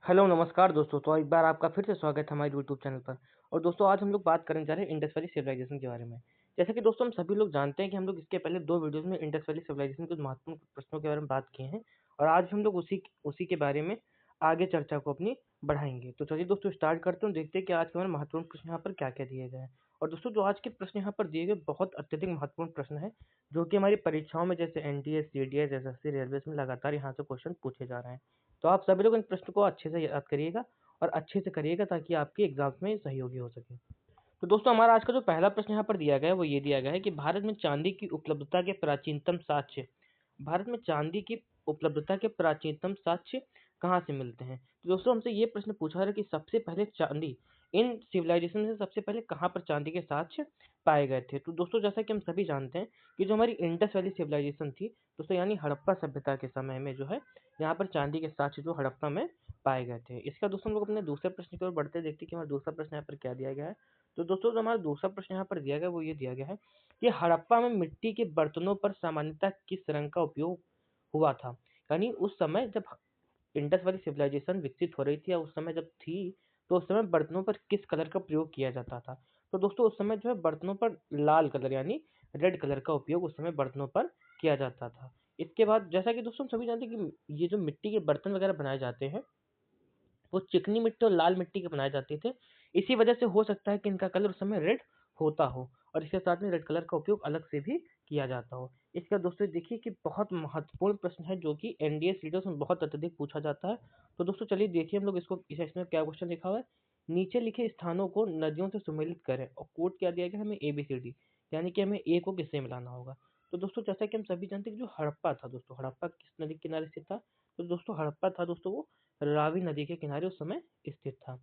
Hello नमस्कार दोस्तों। तो एक बार आपका फिर से स्वागत है हमारे यूट्यूब चैनल पर। और दोस्तों आज हम लोग बात करने जा रहे हैं इंडस वैली सिविलाइजेशन के बारे में। जैसा कि दोस्तों हम सभी लोग जानते हैं कि हम लोग इसके पहले 2 वीडियोज़ में इंडस वैली सिविलाइजेशन के महत्वपूर्ण प्रश्नों के बारे में बात किए हैं और आज हम लोग उसी उसी के बारे में आगे चर्चा को अपनी बढ़ाएँगे। तो चलिए दोस्तों स्टार्ट करते हैं और देखते हैं कि आज के हमारे महत्वपूर्ण प्रश्न यहाँ पर क्या-क्या दिए गए हैं। और दोस्तों जो आज के प्रश्न यहाँ पर दिए गए बहुत अत्यधिक महत्वपूर्ण प्रश्न हैं, जो कि हमारी परीक्षाओं में जैसे एनडीए, सीडीएस, एसएससी, रेलवेज़ में लगातार यहाँ से क्वेश्चन पूछे जा रहे हैं। तो आप सभी लोग इन प्रश्न को अच्छे से याद करिएगा और अच्छे से करिएगा ताकि आपके एग्जाम्स में सहयोगी हो सके। तो दोस्तों हमारा आज का जो पहला प्रश्न यहाँ पर दिया गया है वो ये दिया गया है कि भारत में चांदी की उपलब्धता के प्राचीनतम साक्ष्य भारत में चांदी की उपलब्धता के प्राचीनतम साक्ष्य कहाँ से मिलते हैं। तो दोस्तों हमसे ये प्रश्न पूछा है कि सबसे पहले चांदी इन सिविलाइजेशन में सबसे पहले कहाँ पर चांदी के साक्ष्य पाए गए थे। तो दोस्तों जैसा कि हम सभी जानते हैं कि जो हमारी इंडस वैली सिविलाइजेशन थी दोस्तों यानी हड़प्पा सभ्यता के समय में जो है यहाँ पर चांदी के साक्ष्य जो हड़प्पा में पाए गए थे। इसका दोस्तों हम लोग अपने दूसरे प्रश्न की ओर बढ़ते देखते हैं कि हमारा दूसरा प्रश्न यहाँ पर क्या दिया गया है। तो दोस्तों जो हमारा दूसरा प्रश्न यहाँ पर दिया गया है वो ये दिया गया है कि हड़प्पा में मिट्टी के बर्तनों पर सामान्यतः किस रंग का उपयोग हुआ था। यानी उस समय जब इंडस वैली सिविलाइजेशन विकसित हो रही थी या उस समय जब थी तो उस समय बर्तनों पर किस कलर का प्रयोग किया जाता था। तो दोस्तों उस समय जो है बर्तनों पर लाल कलर यानी रेड कलर का उपयोग उस समय बर्तनों पर किया जाता था। इसके बाद जैसा कि दोस्तों हम सभी जानते हैं कि ये जो मिट्टी के बर्तन वगैरह बनाए जाते हैं वो चिकनी मिट्टी और लाल मिट्टी के बनाए जाते थे। इसी वजह से हो सकता है कि इनका कलर उस समय रेड होता हो और इसके साथ में रेड कलर का उपयोग अलग से भी किया जाता हो। इसका दोस्तों देखिए कि बहुत महत्वपूर्ण प्रश्न है जो कि एनडीए सीरीज में बहुत अत्यधिक पूछा जाता है। तो दोस्तों चलिए देखिए हम लोग इसको इसमें क्या क्वेश्चन लिखा हुआ है। नीचे लिखे स्थानों को नदियों से सुमेलित करें और कोड क्या दिया गया है हमें ABCD यानी कि हमें ए को किससे मिलाना होगा। तो दोस्तों जैसा कि हम सभी जानते हैं कि जो हड़प्पा था दोस्तों हड़प्पा किस नदी के किनारे स्थित था। तो दोस्तों हड़प्पा था दोस्तों वो रावी नदी के किनारे उस समय स्थित था।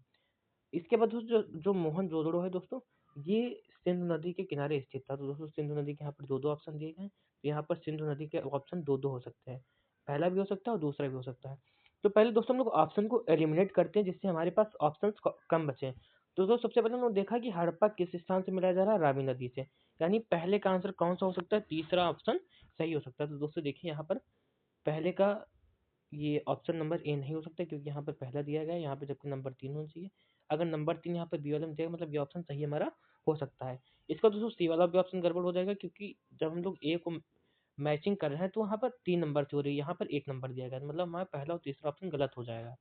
इसके बाद दोस्तों जो जो मोहनजोदड़ो है दोस्तों, ये सिंधु नदी के किनारे स्थित था। तो दोस्तों सिंधु नदी के यहाँ पर 2-2 ऑप्शन दिए गए हैं। तो यहाँ पर सिंधु नदी के ऑप्शन 2-2 हो सकते हैं। पहला भी हो सकता है और दूसरा भी हो सकता है। तो पहले दोस्तों हम लोग ऑप्शन को एलिमिनेट करते हैं जिससे हमारे पास ऑप्शंस कम बचे। तो दोस्तों सबसे पहले हम लोग देखा कि हड़प्पा किस स्थान से मिलाया जा रहा है, रावी नदी से। यानी पहले का आंसर कौन सा हो सकता है, तीसरा ऑप्शन सही हो सकता है। तो दोस्तों देखिए यहाँ पर पहले का ये ऑप्शन नंबर ए नहीं हो सकता क्योंकि यहाँ पर पहला दिया गया है, यहाँ पे जबकि नंबर 3 होना चाहिए। अगर नंबर 3 यहाँ पर बी वाले में दिया गया मतलब ये ऑप्शन सही हमारा हो सकता है। इसका दोस्तों सी वाला भी ऑप्शन गड़बड़ हो जाएगा क्योंकि जब हम लोग ए को मैचिंग कर रहे हैं तो वहाँ पर 3 नंबर से हो रही है, यहाँ पर 1 नंबर दिया गया है। मतलब हमारा पहला और तीसरा ऑप्शन गलत हो जाएगा।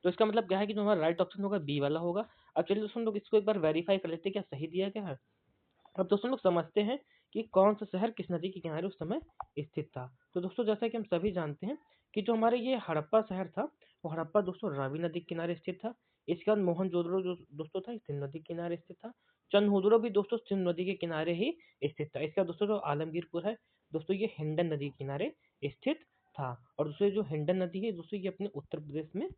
तो इसका मतलब क्या है कि जो हमारा राइट ऑप्शन होगा बी वाला होगा। अब चलिए दोस्तों हम लोग इसको एक बार वेरीफाई कर लेते हैं क्या सही दिया गया है। अब दोस्तों लोग समझते हैं कि कौन सा शहर किस नदी के किनारे उस समय स्थित था। तो दोस्तों जैसा कि हम सभी जानते हैं कि जो हमारे ये हड़प्पा शहर था वो हड़प्पा दोस्तों रावी नदी के किनारे स्थित था। इसके बाद मोहनजोदड़ो जो दोस्तों था सिंधु नदी के किनारे स्थित था। चंदहुदड़ो भी दोस्तों सिंधु नदी के किनारे ही स्थित था। इसका दोस्तों जो आलमगीरपुर है दोस्तों ये हिंडन नदी के किनारे स्थित था। और दोस्तों जो हिंडन नदी है दोस्तों ये अपने उत्तर प्रदेश में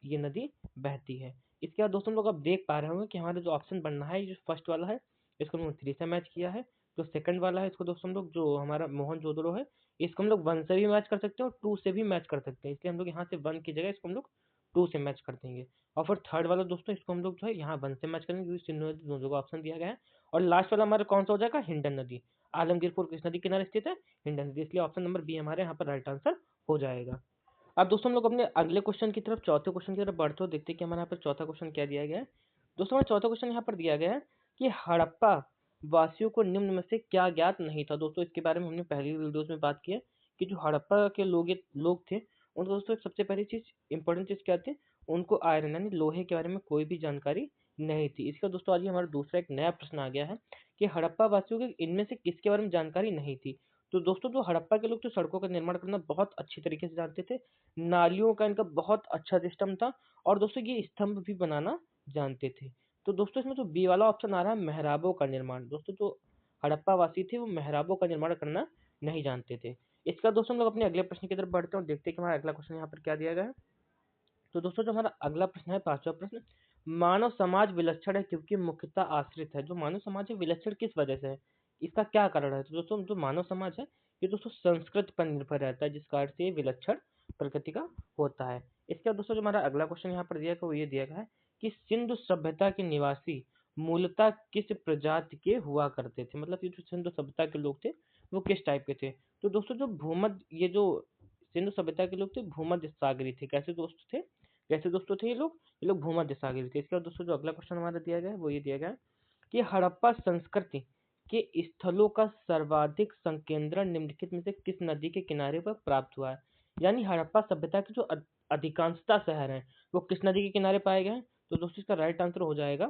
ये नदी बहती है। इसके बाद दोस्तों लोग अब देख पा रहे होंगे कि हमारा जो ऑप्शन बनना है ये जो फर्स्ट वाला है इसको हम लोग 3 से मैच किया है। जो सेकंड वाला है इसको दोस्तों हम लोग जो हमारा मोहनजोदड़ो है इसको हम लोग 1 से भी मैच कर सकते हैं और 2 से भी मैच कर सकते हैं। इसलिए हम लोग यहाँ से 1 की जगह इसको हम लोग 2 से मैच कर देंगे। और फिर थर्ड वाला दोस्तों इसको हम लोग जो है यहाँ 1 से मैच करेंगे क्योंकि सिंधु नदी दोनों जगह ऑप्शन दिया गया है। और लास्ट वाला हमारा कौन सा हो जाएगा, हिंडन नदी। आलमगीरपुर किस नदी किनारे स्थित है, हिंडन नदी। इसलिए ऑप्शन नंबर बी हमारे यहाँ पर राइट आंसर हो जाएगा। अब दोस्तों हम लोग अपने अगले क्वेश्चन की तरफ चौथे क्वेश्चन की तरफ बढ़ते हो देखते हैं कि हमारे यहाँ पर चौथा क्वेश्चन क्या दिया गया है। दोस्तों हमारा चौथा क्वेश्चन यहाँ पर दिया गया है कि हड़प्पा वासियों को निम्न में से क्या ज्ञात नहीं था। दोस्तों इसके बारे में हमने पहली वीडियोस में बात की है कि जो हड़प्पा के लोग थे उनको दोस्तों सबसे पहली चीज इंपॉर्टेंट चीज क्या थी, उनको आयरन यानी लोहे के बारे में कोई भी जानकारी नहीं थी। इसका दोस्तों आज हमारा दूसरा एक नया प्रश्न आ गया है कि हड़प्पा वासियों के इनमें से किसके बारे में जानकारी नहीं थी। तो दोस्तों जो हड़प्पा के लोग तो सड़कों का निर्माण करना बहुत अच्छी तरीके से जानते थे, नालियों का इनका बहुत अच्छा सिस्टम था और दोस्तों ये स्तंभ भी बनाना जानते थे। तो दोस्तों इसमें जो बी वाला ऑप्शन आ रहा है मेहराबों का निर्माण, दोस्तों जो हड़प्पा वासी थे वो मेहराबों का निर्माण करना नहीं जानते थे। इसका दोस्तों हम लोग अपने अगले प्रश्न की तरफ बढ़ते हैं और देखते हैं कि हमारा अगला क्वेश्चन यहाँ पर क्या दिया गया है। तो दोस्तों जो हमारा अगला प्रश्न है पांचवा प्रश्न, मानव समाज विलक्षण है क्योंकि मुख्यतः आश्रित है। जो मानव समाज है विलक्षण किस वजह से है, इसका क्या कारण है। तो दोस्तों जो मानव समाज है ये दोस्तों संस्कृत पर निर्भर रहता है जिस कारण से ये विलक्षण प्रकृति का होता है। इसके बाद दोस्तों जो हमारा अगला क्वेश्चन यहाँ पर दिया गया वो ये दिया गया है कि सिंधु सभ्यता के निवासी मूलतः किस प्रजाति के हुआ करते थे। मतलब ये जो सिंधु सभ्यता के लोग थे वो किस टाइप के थे। तो दोस्तों जो भूमध्य ये जो सिंधु सभ्यता के लोग थे भूमध्य सागरी थे। कैसे दोस्त थे, कैसे दोस्तों थे ये लोग भूमध्य सागरीय थे। इसके बाद दोस्तों जो अगला क्वेश्चन हमारा दिया गया है वो ये दिया गया है कि हड़प्पा संस्कृति के स्थलों का सर्वाधिक संकेंद्रण निम्नलिखित में से किस नदी के किनारे पर प्राप्त हुआ है? यानी हड़प्पा सभ्यता के जो अधिकांशतः शहर हैं वो किस नदी के किनारे पाए गए हैं? तो दोस्तों इसका राइट आंसर हो जाएगा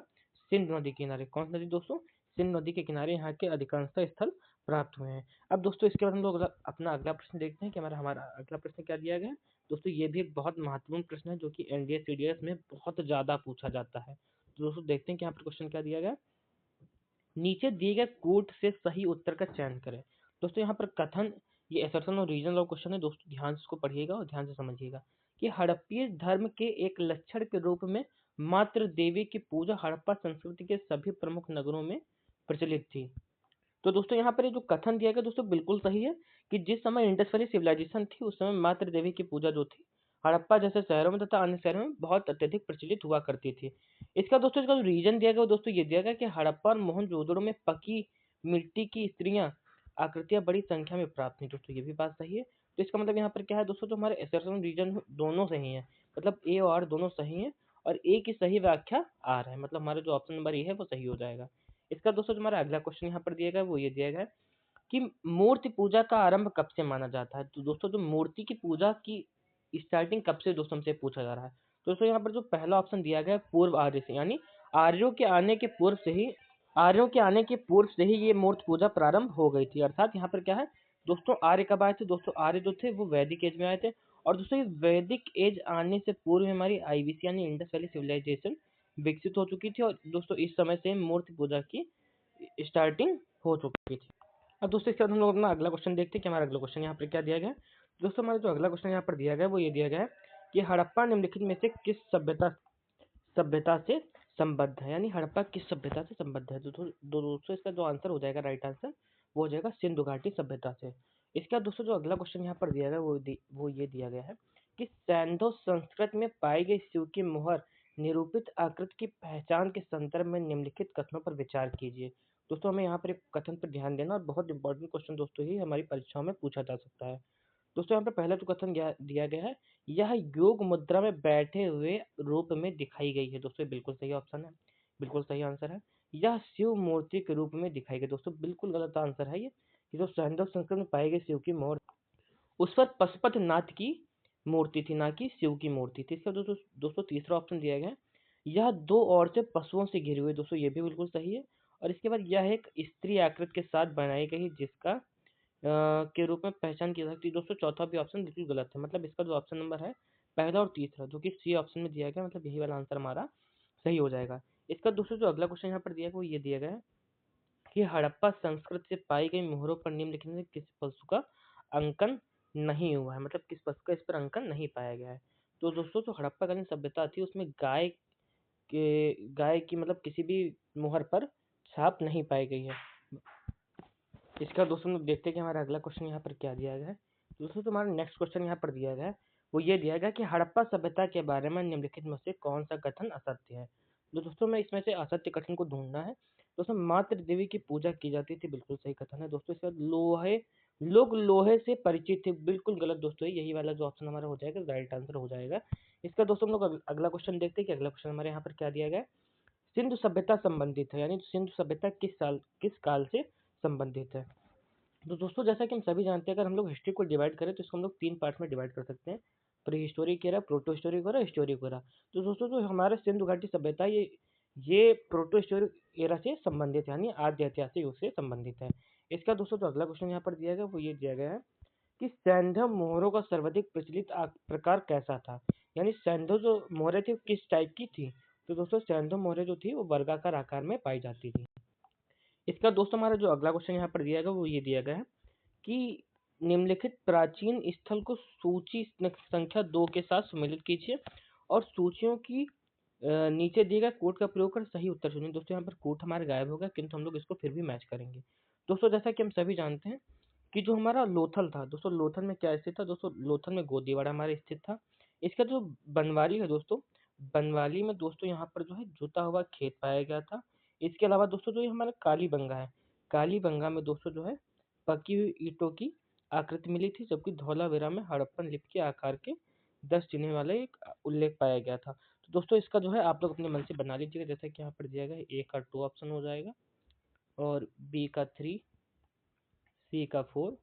सिंध नदी के किनारे। कौन सी नदी दोस्तों? सिंध नदी के किनारे यहाँ के अधिकांशतः स्थल प्राप्त हुए हैं। अब दोस्तों इसके बाद हम लोग अपना अगला प्रश्न देखते हैं कि हमारा हमारा अगला प्रश्न क्या दिया गया है। दोस्तों ये भी एक बहुत महत्वपूर्ण प्रश्न है जो कि एनडीए सीडीएस में बहुत ज्यादा पूछा जाता है। तो दोस्तों देखते हैं कि यहाँ पर क्वेश्चन क्या दिया गया है। नीचे दिए गए कोट से सही उत्तर का चयन करें। दोस्तों यहाँ पर कथन, ये असर्शन और रीजन ऑफ क्वेश्चन है दोस्तों, ध्यान से इसको पढ़िएगा और ध्यान से समझिएगा कि हड़प्पीय धर्म के एक लक्षण के रूप में मातृ देवी की पूजा हड़प्पा संस्कृति के सभी प्रमुख नगरों में प्रचलित थी। तो दोस्तों यहाँ पर ये जो कथन दिया गया दोस्तों बिल्कुल सही है कि जिस समय इंडस वैली सिविलाइजेशन थी उस समय मातृ देवी की पूजा जो थी हड़प्पा जैसे शहरों में तथा अन्य शहरों में बहुत अत्यधिक प्रचलित हुआ करती थी। इसका जो रीजन दिया गया वो दोस्तों ये दिया गया कि हड़प्पा और मोहनजोदड़ो में पकी मिट्टी की स्त्रियां आकृतियां बड़ी संख्या में प्राप्त हुई। दोस्तों ये भी बात सही है। तो इसका मतलब यहाँ पर क्या है दोस्तों, जो हमारे एसर्शन रीजन दोनों सही है, मतलब ए और आर दोनों सही है और ए की सही व्याख्या आर है, मतलब हमारा जो ऑप्शन नंबर ए है वो सही हो जाएगा। इसका दोस्तों जो हमारा अगला क्वेश्चन यहाँ पर दिया गया है वो ये दिया गया है कि मूर्ति पूजा का आरंभ कब से माना जाता है। तो दोस्तों जो मूर्ति की पूजा की स्टार्टिंग कब से दोस्तों हमसे पूछा जा रहा है। तो दोस्तों यहाँ पर जो पहला ऑप्शन दिया गया है पूर्व आर्य से, यानी आर्यों के आने के पूर्व से ही ये मूर्ति पूजा प्रारंभ हो गई थी। अर्थात यहाँ पर क्या है दोस्तों, आर्य कब आए थे दोस्तों? आर्य जो थे वो वैदिक एज में आए थे और दोस्तों ये वैदिक एज आने से पूर्व हमारी आईवीसी यानी इंडस वैली सिविलाइजेशन विकसित हो चुकी थी और दोस्तों इस समय से मूर्ति पूजा की स्टार्टिंग हो चुकी थी। अब दोस्तों इसके बाद हम लोग अपना अगला क्वेश्चन देखते हैं कि हमारा अगला क्वेश्चन यहाँ पर क्या दिया गया है। दोस्तों हमारा जो अगला क्वेश्चन यहाँ पर दिया गया है वो ये दिया गया है कि हड़प्पा निम्नलिखित में से किस सभ्यता सभ्यता से संबद्ध है, यानी हड़प्पा किस सभ्यता से संबद्ध है। दोस्तों इसका जो आंसर हो जाएगा, राइट आंसर वो हो जाएगा सिंधु घाटी सभ्यता से। इसका दोस्तों जो अगला क्वेश्चन यहाँ पर दिया गया वो ये दिया गया है कि सैंधो संस्कृत में पाई गई शिव की मुहर निरूपित आकृति की पहचान के संदर्भ में निम्नलिखित कथनों पर विचार कीजिए। दोस्तों हमें यहाँ पर एक कथन पर ध्यान देना और बहुत इंपॉर्टेंट क्वेश्चन दोस्तों ही हमारी परीक्षाओं में पूछा जा सकता है। दोस्तों यहाँ पे पहला जो कथन दिया गया है, यह योग मुद्रा में बैठे हुए रूप में दिखाई गई है। दोस्तों ये बिल्कुल सही ऑप्शन है, बिल्कुल सही आंसर है। यह शिव मूर्ति के रूप में दिखाई गई। दोस्तों बिल्कुल गलत आंसर है ये, कि जो सैंधव संस्कृत में पाई गई शिव की मूर्ति उस पर पशुपतिनाथ की मूर्ति थी, ना कि शिव की मूर्ति थी। इसका दोस्तों तीसरा ऑप्शन दिया गया है, यह दो औरतें पशुओं से घिरी हुई। दोस्तों ये भी बिल्कुल सही है। और इसके बाद यह एक स्त्री आकृति के साथ बनाई गई जिसका के रूप में पहचान की जा सकती है। दोस्तों चौथा भी ऑप्शन बिल्कुल गलत है, मतलब इसका जो ऑप्शन नंबर है पहला और तीसरा जो कि सी ऑप्शन में दिया गया, मतलब यही वाला आंसर हमारा सही हो जाएगा। इसका दोस्तों जो अगला क्वेश्चन यहाँ पर दिया गया वो ये दिया गया है कि हड़प्पा संस्कृति से पाई गई मोहरों पर निम्नलिखित में किसी पशु का अंकन नहीं हुआ है, मतलब किस पशु का इस पर अंकन नहीं पाया गया है। तो दोस्तों जो हड़प्पा सभ्यता थी उसमें गाय की मतलब किसी भी मोहर पर छाप नहीं पाई गई है। इसका दोस्तों लोग देखते हैं कि हमारा अगला क्वेश्चन यहाँ पर क्या दिया गया है। दोस्तों तुम्हारा नेक्स्ट क्वेश्चन यहाँ पर दिया गया है वो ये दिया गया कि हड़प्पा सभ्यता के बारे में निम्नलिखित में से कौन सा कथन असत्य है। तो दोस्तों मैं इसमें से असत्य कथन को ढूंढना है। दोस्तों मातृ देवी की पूजा की जाती थी, बिल्कुल सही कथन है। दोस्तों इसके बाद लोग लोहे से परिचित थे, बिल्कुल गलत दोस्तों, यही वाला जो ऑप्शन हमारा हो जाएगा राइट आंसर हो जाएगा। इसका दोस्तों हम लोग अगला क्वेश्चन देखते हैं कि अगला क्वेश्चन हमारे यहाँ पर क्या दिया गया है। सिंधु सभ्यता संबंधित है, यानी सिंधु सभ्यता किस काल से संबंधित है। तो दोस्तों जैसा कि हम सभी जानते हैं, अगर हम लोग हिस्ट्री को डिवाइड करें तो इसको हम लोग तीन पार्ट में डिवाइड कर सकते हैं, pre historic era, proto historic era, historic era. तो दोस्तों जो हमारे सिंधु घाटी सभ्यता ये प्रोटो हिस्टोरिक एरा से संबंधित है, यानी आद्य ऐतिहासिक युग से संबंधित है। इसका दोस्तों जो अगला क्वेश्चन यहाँ पर दिया गया वो ये दिया गया है कि सैंधव मोहरों का सर्वाधिक प्रचलित प्रकार कैसा था, यानी सैंधव जो मोहरें थी किस टाइप की थी। तो दोस्तों सैंधव मोहरें जो थी वो वर्गाकार आकार में पाई जाती थी। इसका दोस्तों हमारा जो अगला क्वेश्चन यहाँ पर दिया गया वो ये दिया गया है कि निम्नलिखित प्राचीन स्थल को सूची संख्या 2 के साथ सम्मिलित कीजिए और सूचियों की नीचे दिए गए कोड का प्रयोग कर सही उत्तर चुनिए। दोस्तों यहाँ पर कोड हमारा गायब होगा, किंतु हम लोग इसको फिर भी मैच करेंगे। दोस्तों जैसा कि हम सभी जानते हैं कि जो हमारा लोथल था दोस्तों, लोथल में क्या स्थित था दोस्तों, लोथल में गोदीवाड़ा हमारे स्थित था। इसका जो बनवाली है दोस्तों, बनवाली में दोस्तों यहाँ पर जो है जुता हुआ खेत पाया गया था। इसके अलावा दोस्तों जो ये हमारा कालीबंगा है, कालीबंगा में दोस्तों जो है पकी हुई ईंटों की आकृति मिली थी, जबकि धौलावीरा में हड़प्पन लिपि के आकार के 10 चिन्ह वाला एक उल्लेख पाया गया था। तो दोस्तों इसका जो है आप लोग अपने मन से बना लीजिएगा, जैसा कि यहाँ पर दिया गया है। ए का 2 ऑप्शन हो जाएगा और बी का 3, सी का 4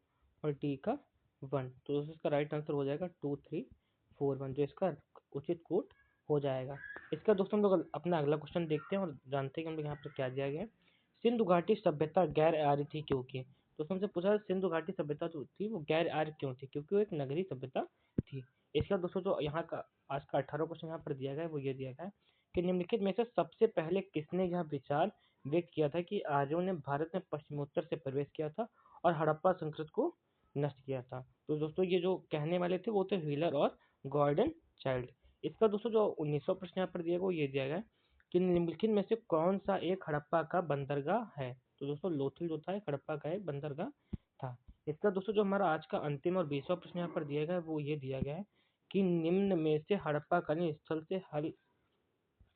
और डी का 1। तो दोस्तों इसका राइट आंसर हो जाएगा 2 3 4 1, जो इसका उचित कोट हो जाएगा। इसका दोस्तों हम लोग अपना अगला क्वेश्चन देखते हैं और जानते हैं कि हम लोग यहाँ पर क्या दिया गया है। सिंधु घाटी सभ्यता गैर आर्य थी क्योंकि, दोस्तों हमसे पूछा सिंधु घाटी सभ्यता जो थी वो गैर आर्य क्यों थी, क्योंकि वो एक नगरीय सभ्यता थी। इसका दोस्तों जो यहाँ का आज का 18 क्वेश्चन यहाँ पर दिया गया है वो ये दिया गया है कि निम्नलिखित में से सबसे पहले किसने यह विचार व्यक्त किया था कि आर्यों ने भारत में पश्चिमोत्तर से प्रवेश किया था और हड़प्पा संस्कृति को नष्ट किया था। तो दोस्तों ये जो कहने वाले थे वो थे व्हीलर और गॉर्डन चाइल्ड। इसका दोस्तों जो 1900 प्रश्न यहाँ पर दिया गया वो ये दिया गया है कि निम्नलिखित में से कौन सा एक हड़प्पा का बंदरगाह है। तो दोस्तों लोथल जो था एक हड़प्पा का एक बंदरगाह था। इसका दोस्तों जो हमारा आज का अंतिम और 20वां प्रश्न यहाँ पर दिया गया है वो ये दिया गया है कि निम्न में से हड़प्पा कालीन स्थल से हल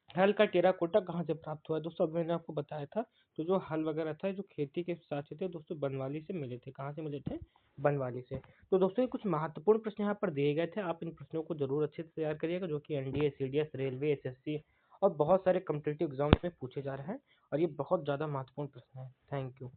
हल का टेराकोटा कहाँ से प्राप्त हुआ है। दोस्तों अभी मैंने आपको बताया था, तो जो हल वगैरह था जो खेती के साथ थे दोस्तों बनवाली से मिले थे। कहाँ से मिले थे? बनवाली से। तो दोस्तों ये कुछ महत्वपूर्ण प्रश्न यहाँ पर दिए गए थे, आप इन प्रश्नों को जरूर अच्छे से तैयार करिएगा, जो कि एनडीए, सीडीएस, रेलवे, एसएससी और बहुत सारे कॉम्पिटिटिव एग्जाम्स में पूछे जा रहे हैं और ये बहुत ज़्यादा महत्वपूर्ण प्रश्न है। Thank you.